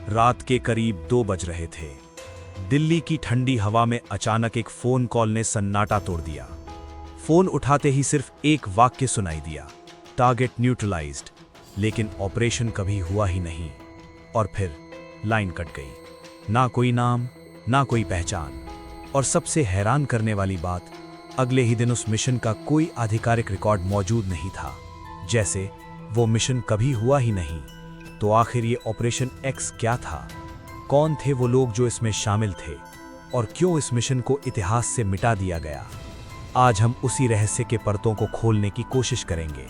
रात के करीब 2 बज रहे थे। दिल्ली की ठंडी हवा में अचानक एक फोन कॉल ने सन्नाटा तोड़ दिया। फोन उठाते ही सिर्फ एक वाक्य सुनाई दिया, टारगेट न्यूट्रलाइज्ड। लेकिन ऑपरेशन कभी हुआ ही नहीं। और फिर लाइन कट गई। ना कोई नाम, ना कोई पहचान। और सबसे हैरान करने वाली बात, अगले ही दिन उस मिशन का कोई आधिकारिक रिकॉर्ड मौजूद नहीं था। जैसे वो मिशन कभी हुआ ही नहीं। तो आखिर ये ऑपरेशन एक्स क्या था? कौन थे वो लोग जो इसमें शामिल थे? और क्यों इस मिशन को इतिहास से मिटा दिया गया? आज हम उसी रहस्य के परतों को खोलने की कोशिश करेंगे।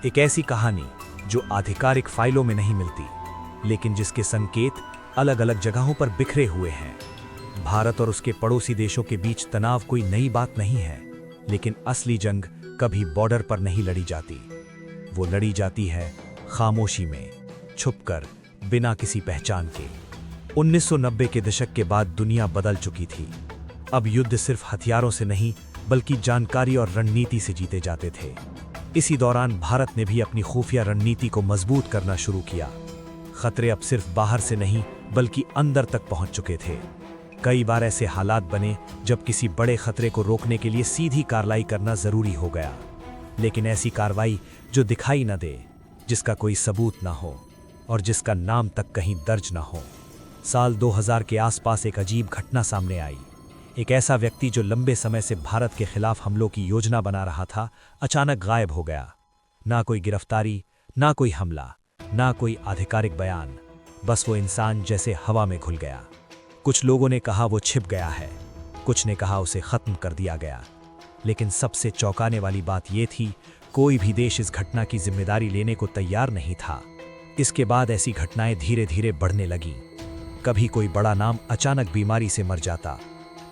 एक ऐसी कहानी जो आधिकारिक फाइलों में नहीं मिलती, लेकिन जिसके संकेत अलग अलग जगहों पर बिखरे हुए हैं। भारत और उसके पड़ोसी देशों के बीच तनाव कोई नई बात नहीं है, लेकिन असली जंग कभी बॉर्डर पर नहीं लड़ी जाती। वो लड़ी जाती है खामोशी में, छुपकर, बिना किसी पहचान के। 1990 के दशक के बाद दुनिया बदल चुकी थी। अब युद्ध सिर्फ हथियारों से नहीं, बल्कि जानकारी और रणनीति से जीते जाते थे। इसी दौरान भारत ने भी अपनी खुफिया रणनीति को मजबूत करना शुरू किया। खतरे अब सिर्फ बाहर से नहीं, बल्कि अंदर तक पहुंच चुके थे। कई बार ऐसे हालात बने जब किसी बड़े खतरे को रोकने के लिए सीधी कार्रवाई करना जरूरी हो गया। लेकिन ऐसी कार्रवाई जो दिखाई न दे, जिसका कोई सबूत ना हो और जिसका नाम तक कहीं दर्ज ना हो। साल 2000 के आसपास एक अजीब घटना सामने आई। एक ऐसा व्यक्ति जो लंबे समय से भारत के खिलाफ हमलों की योजना बना रहा था, अचानक गायब हो गया। ना कोई गिरफ्तारी, ना कोई हमला, ना कोई आधिकारिक बयान। बस वो इंसान जैसे हवा में घुल गया। कुछ लोगों ने कहा वो छिप गया है, कुछ ने कहा उसे खत्म कर दिया गया। लेकिन सबसे चौंकाने वाली बात यह थी, कोई भी देश इस घटना की जिम्मेदारी लेने को तैयार नहीं था। इसके बाद ऐसी घटनाएं धीरे धीरे बढ़ने लगीं। कभी कोई बड़ा नाम अचानक बीमारी से मर जाता,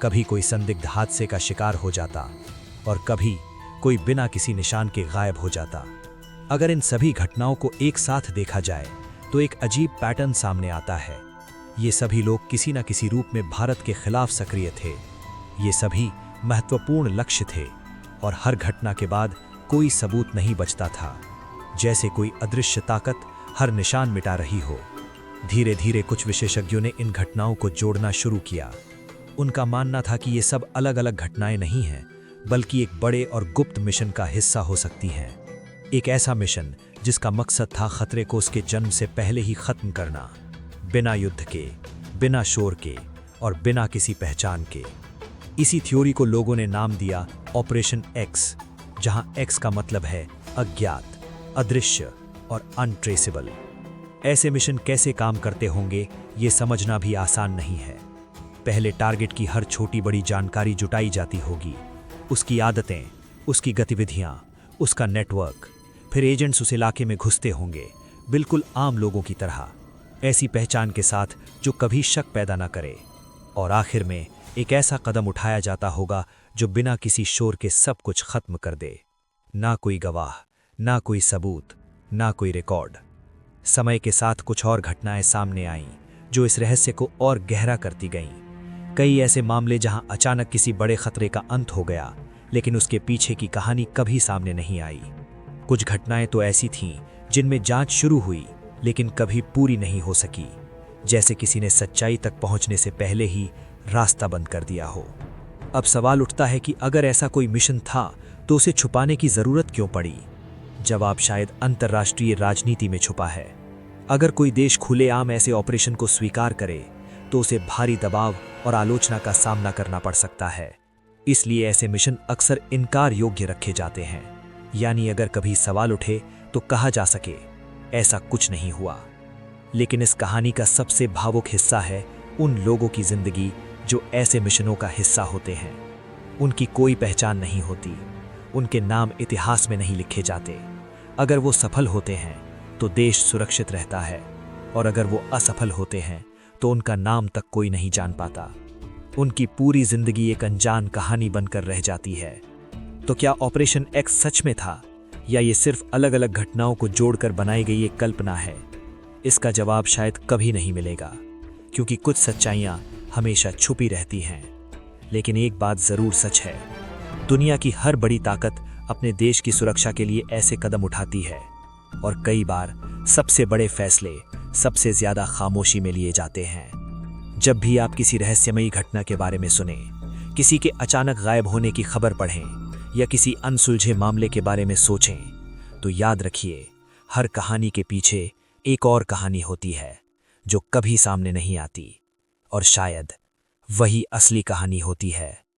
कभी कोई संदिग्ध हादसे का शिकार हो जाता, और कभी कोई बिना किसी निशान के गायब हो जाता। अगर इन सभी घटनाओं को एक साथ देखा जाए तो एक अजीब पैटर्न सामने आता है। ये सभी लोग किसी न किसी रूप में भारत के खिलाफ सक्रिय थे। ये सभी महत्वपूर्ण लक्ष्य थे, और हर घटना के बाद कोई सबूत नहीं बचता था। जैसे कोई अदृश्य ताकत हर निशान मिटा रही हो। धीरे धीरे कुछ विशेषज्ञों ने इन घटनाओं को जोड़ना शुरू किया। उनका मानना था कि ये सब अलग अलग घटनाएं नहीं हैं, बल्कि एक बड़े और गुप्त मिशन का हिस्सा हो सकती हैं। एक ऐसा मिशन जिसका मकसद था खतरे को उसके जन्म से पहले ही खत्म करना, बिना युद्ध के, बिना शोर के और बिना किसी पहचान के। इसी थ्योरी को लोगों ने नाम दिया ऑपरेशन एक्स, जहां एक्स का मतलब है अज्ञात, अदृश्य और अनट्रेसेबल। ऐसे मिशन कैसे काम करते होंगे, ये समझना भी आसान नहीं है। पहले टारगेट की हर छोटी बड़ी जानकारी जुटाई जाती होगी, उसकी आदतें, उसकी गतिविधियां, उसका नेटवर्क। फिर एजेंट्स उस इलाके में घुसते होंगे, बिल्कुल आम लोगों की तरह, ऐसी पहचान के साथ जो कभी शक पैदा न करे। और आखिर में एक ऐसा कदम उठाया जाता होगा जो बिना किसी शोर के सब कुछ खत्म कर दे। ना कोई गवाह, ना कोई सबूत, ना कोई रिकॉर्ड। समय के साथ कुछ और घटनाएं सामने आईं जो इस रहस्य को और गहरा करती गईं। कई ऐसे मामले जहां अचानक किसी बड़े खतरे का अंत हो गया, लेकिन उसके पीछे की कहानी कभी सामने नहीं आई। कुछ घटनाएं तो ऐसी थीं जिनमें जांच शुरू हुई लेकिन कभी पूरी नहीं हो सकी, जैसे किसी ने सच्चाई तक पहुंचने से पहले ही रास्ता बंद कर दिया हो। अब सवाल उठता है कि अगर ऐसा कोई मिशन था तो उसे छुपाने की जरूरत क्यों पड़ी? जवाब शायद अंतर्राष्ट्रीय राजनीति में छुपा है। अगर कोई देश खुलेआम ऐसे ऑपरेशन को स्वीकार करे तो उसे भारी दबाव और आलोचना का सामना करना पड़ सकता है। इसलिए ऐसे मिशन अक्सर इनकार योग्य रखे जाते हैं, यानी अगर कभी सवाल उठे तो कहा जा सके ऐसा कुछ नहीं हुआ। लेकिन इस कहानी का सबसे भावुक हिस्सा है उन लोगों की जिंदगी जो ऐसे मिशनों का हिस्सा होते हैं। उनकी कोई पहचान नहीं होती, उनके नाम इतिहास में नहीं लिखे जाते। अगर वो सफल होते हैं तो देश सुरक्षित रहता है, और अगर वो असफल होते हैं तो उनका नाम तक कोई नहीं जान पाता। उनकी पूरी जिंदगी एक अनजान कहानी बनकर रह जाती है। तो क्या ऑपरेशन एक्स सच में था, या ये सिर्फ अलग अलग घटनाओं को जोड़कर बनाई गई एक कल्पना है? इसका जवाब शायद कभी नहीं मिलेगा, क्योंकि कुछ सच्चाइयां हमेशा छुपी रहती हैं। लेकिन एक बात जरूर सच है, दुनिया की हर बड़ी ताकत अपने देश की सुरक्षा के लिए ऐसे कदम उठाती है, और कई बार सबसे बड़े फैसले सबसे ज्यादा खामोशी में लिए जाते हैं। जब भी आप किसी रहस्यमयी घटना के बारे में सुने, किसी के अचानक गायब होने की खबर पढ़ें या किसी अनसुलझे मामले के बारे में सोचें, तो याद रखिए, हर कहानी के पीछे एक और कहानी होती है जो कभी सामने नहीं आती, और शायद वही असली कहानी होती है।